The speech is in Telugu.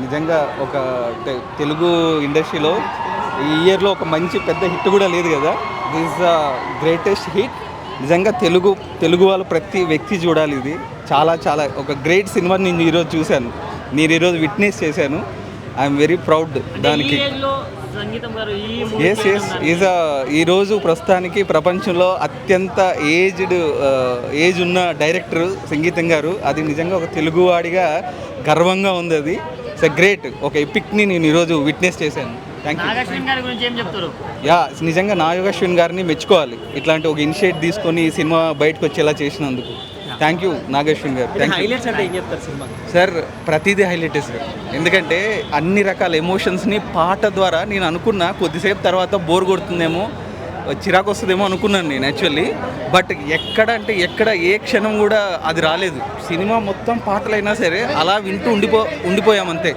నిజంగా ఒక తెలుగు ఇండస్ట్రీలో ఈ ఇయర్లో ఒక మంచి పెద్ద హిట్ కూడా లేదు కదా. This the greatest hit. నిజంగా తెలుగు వాళ్ళు ప్రతి వ్యక్తి చూడాలి. ఇది చాలా చాలా ఒక గ్రేట్ సినిమా నేను ఈరోజు చూశాను, నేను ఈరోజు విట్నెస్ చేశాను. ఐఎమ్ వెరీ ప్రౌడ్ దానికి. ఎస్ ఈరోజు ప్రస్తుతానికి ప్రపంచంలో అత్యంత ఏజ్ ఉన్న డైరెక్టర్ సంగీతం గారు. అది నిజంగా ఒక తెలుగువాడిగా గర్వంగా ఉంది. అది ఇట్స్ గ్రేట్. ఒక ఎపిక్ని నేను ఈరోజు విట్నెస్ చేశాను. Thank you. యా, నిజంగా నాగశ్విన్ గారిని మెచ్చుకోవాలి. ఇట్లాంటి ఒక ఇనిషియేట్ తీసుకొని ఈ సినిమా బయటకు వచ్చేలా చేసినందుకు. థ్యాంక్ యూ నాగశ్విన్ గారు. సార్ ప్రతిదీ హైలైటే సార్. ఎందుకంటే అన్ని రకాల ఎమోషన్స్ని పాట ద్వారా నేను అనుకున్నా, కొద్దిసేపు తర్వాత బోర్ కొడుతుందేమో, చిరాకు వస్తుందేమో అనుకున్నాను నేను యాక్చువల్లీ. బట్ ఎక్కడ ఏ క్షణం కూడా అది రాలేదు. సినిమా మొత్తం పాటలైనా సరే అలా వింటూ ఉండిపోయామంతే.